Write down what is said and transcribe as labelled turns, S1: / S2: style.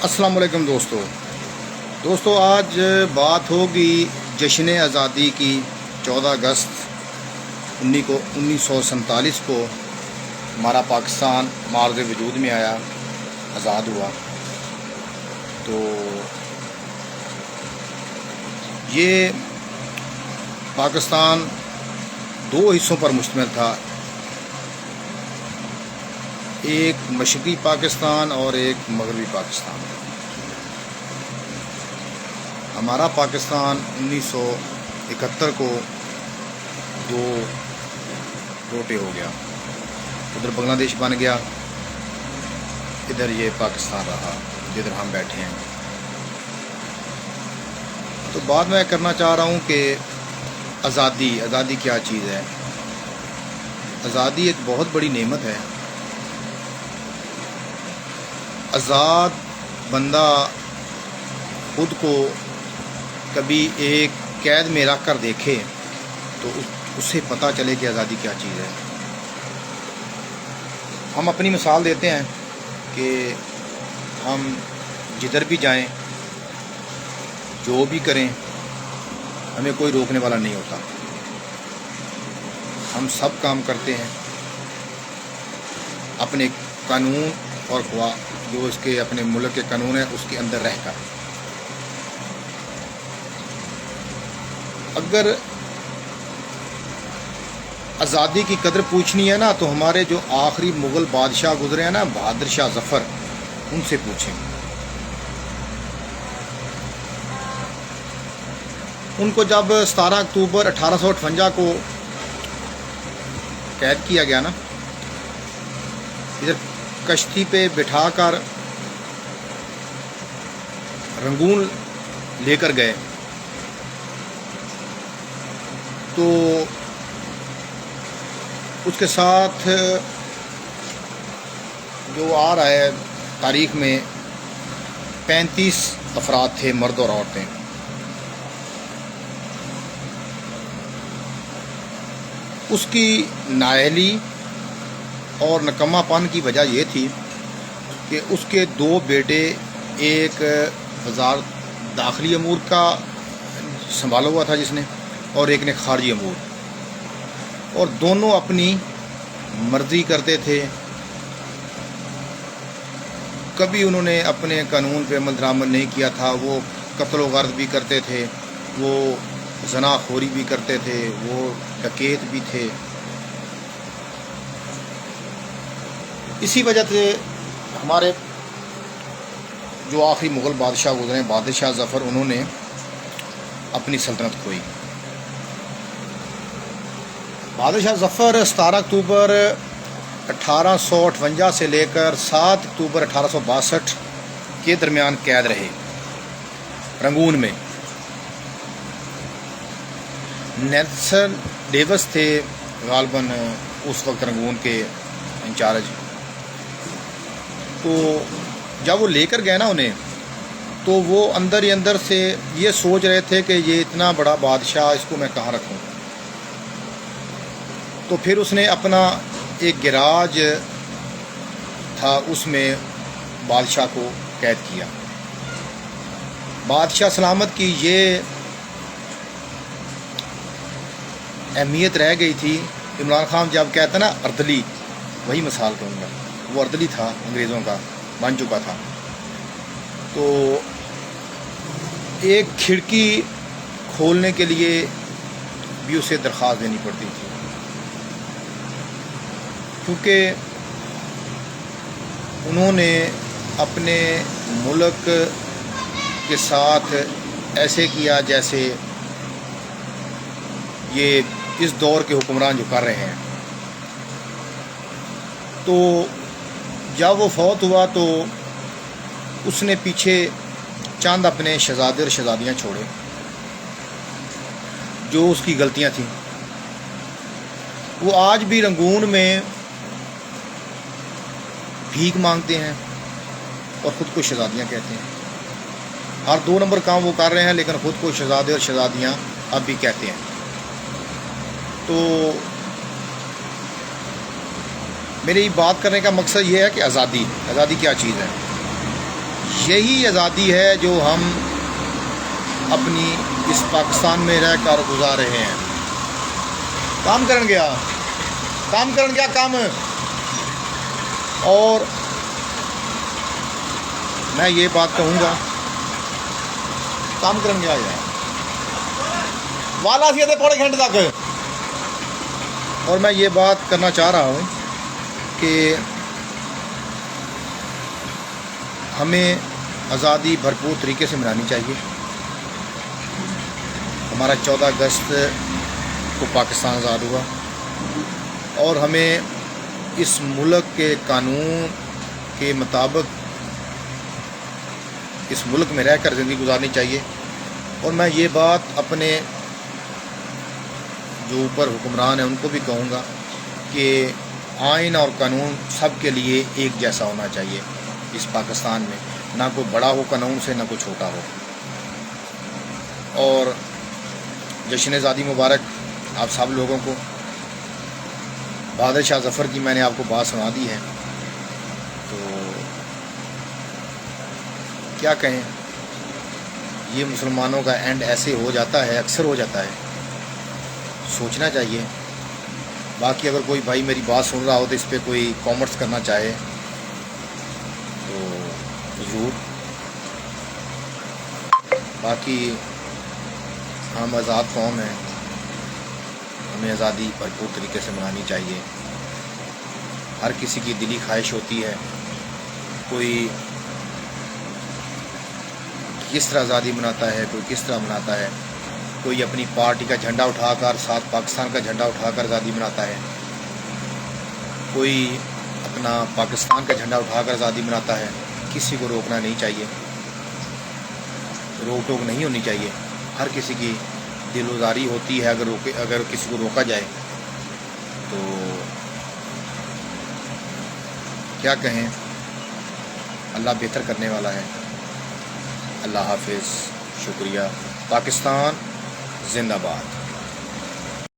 S1: السلام علیکم دوستو آج بات ہوگی جشن آزادی کی 14 اگست 1947 کو ہمارا پاکستان معرض وجود میں آیا، آزاد ہوا۔ تو یہ پاکستان دو حصوں پر مشتمل تھا، ایک مشرقی پاکستان اور ایک مغربی پاکستان۔ ہمارا پاکستان 1971 کو دو ٹوٹے ہو گیا، ادھر بنگلہ دیش بن گیا، ادھر یہ پاکستان رہا جدھر ہم بیٹھے ہیں۔ تو بات میں کرنا چاہ رہا ہوں کہ آزادی کیا چیز ہے۔ آزادی ایک بہت بڑی نعمت ہے۔ آزاد بندہ خود کو کبھی ایک قید میں رکھ کر دیکھے تو اسے پتہ چلے کہ آزادی کیا چیز ہے۔ ہم اپنی مثال دیتے ہیں کہ ہم جدھر بھی جائیں، جو بھی کریں، ہمیں کوئی روکنے والا نہیں ہوتا۔ ہم سب کام کرتے ہیں اپنے قانون اور جو اس کے اپنے ملک کے قانون ہیں اس کے اندر رہ کر۔ اگر آزادی کی قدر پوچھنی ہے نا تو ہمارے جو آخری مغل بادشاہ گزرے ہیں نا، بہادر شاہ ظفر، ان سے پوچھیں۔ ان کو جب 17 اکتوبر 1858 کو قید کیا گیا نا، ادھر کشتی پہ بٹھا کر رنگون لے کر گئے، تو اس کے ساتھ جو آ رہا ہے تاریخ میں 35 افراد تھے، مرد اور عورتیں۔ اس کی نااہلی اور نکما پن کی وجہ یہ تھی کہ اس کے دو بیٹے، ایک وزارت داخلی امور کا سنبھالا ہوا تھا جس نے، اور ایک نے خارجی امور، اور دونوں اپنی مرضی کرتے تھے۔ کبھی انہوں نے اپنے قانون پہ عمل درآمد نہیں کیا تھا، وہ قتل و غارت بھی کرتے تھے، وہ زنا خوری بھی کرتے تھے، وہ ڈکیت بھی تھے۔ اسی وجہ سے ہمارے جو آخری مغل بادشاہ گزرے ہیں، بہادر شاہ ظفر، انہوں نے اپنی سلطنت کھوئی۔ بہادر شاہ ظفر 17 اکتوبر 1858 سے لے کر 7 اکتوبر 1862 کے درمیان قید رہے رنگون میں۔ نیلسن ڈیوس تھے غالباً اس وقت رنگون کے انچارج۔ تو جب وہ لے کر گئے نا انہیں، تو وہ اندر ہی اندر سے یہ سوچ رہے تھے کہ یہ اتنا بڑا بادشاہ، اس کو میں کہاں رکھوں۔ تو پھر اس نے اپنا ایک گراج تھا، اس میں بادشاہ کو قید کیا۔ بادشاہ سلامت کی یہ اہمیت رہ گئی تھی۔ عمران خان جب کہتا نا اردلی، وہی مثال کروں گا، وہ اردلی تھا، انگریزوں کا بن چکا تھا۔ تو ایک کھڑکی کھولنے کے لیے بھی اسے درخواست دینی پڑتی تھی، کیونکہ انہوں نے اپنے ملک کے ساتھ ایسے کیا جیسے یہ اس دور کے حکمران جو کر رہے ہیں۔ تو جب وہ فوت ہوا تو اس نے پیچھے چند اپنے شہزادے اور شہزادیاں چھوڑے جو اس کی غلطیاں تھیں۔ وہ آج بھی رنگون میں بھیک مانگتے ہیں اور خود کو شہزادیاں کہتے ہیں۔ ہر 2 نمبر کام وہ کر رہے ہیں، لیکن خود کو شہزادے اور شہزادیاں اب بھی کہتے ہیں۔ تو میری بات کرنے کا مقصد یہ ہے کہ آزادی کیا چیز ہے۔ یہی آزادی ہے جو ہم اپنی اس پاکستان میں رہ کر گزار رہے ہیں۔ کام کرن گیا کام، اور میں یہ بات کہوں گا، کام کرن گیا ہے والا سی پونے گھنٹے تک، اور میں یہ بات کرنا چاہ رہا ہوں کہ ہمیں آزادی بھرپور طریقے سے منانی چاہیے۔ ہمارا 14 اگست کو پاکستان آزاد ہوا، اور ہمیں اس ملک کے قانون کے مطابق اس ملک میں رہ کر زندگی گزارنی چاہیے۔ اور میں یہ بات اپنے جو اوپر حکمران ہیں ان کو بھی کہوں گا کہ آئین اور قانون سب کے لیے ایک جیسا ہونا چاہیے اس پاکستان میں، نہ کوئی بڑا ہو قانون سے، نہ کوئی چھوٹا ہو۔ اور جشن آزادی مبارک آپ سب لوگوں کو۔ بہادر شاہ ظفر کی میں نے آپ کو بات سنا دی ہے، تو کیا کہیں، یہ مسلمانوں کا اینڈ ایسے ہو جاتا ہے، اکثر ہو جاتا ہے، سوچنا چاہیے۔ باقی اگر کوئی بھائی میری بات سن رہا ہو تو اس پہ کوئی کامنٹس کرنا چاہے تو ضرور۔ باقی ہم آزاد قوم ہیں، ہمیں آزادی بھرپور طریقے سے منانی چاہیے۔ ہر کسی کی دلی خواہش ہوتی ہے، کوئی کس طرح آزادی مناتا ہے، کوئی کس طرح مناتا ہے، کوئی اپنی پارٹی کا جھنڈا اٹھا کر، ساتھ پاکستان کا جھنڈا اٹھا کر آزادی مناتا ہے، کوئی اپنا پاکستان کا جھنڈا اٹھا کر آزادی مناتا ہے۔ کسی کو روکنا نہیں چاہیے، روک ٹوک نہیں ہونی چاہیے۔ ہر کسی کی دل آزاری ہوتی ہے، اگر کسی کو روکا جائے تو کیا کہیں، اللہ بہتر کرنے والا ہے۔ اللہ حافظ، شکریہ۔ پاکستان زندہ باد۔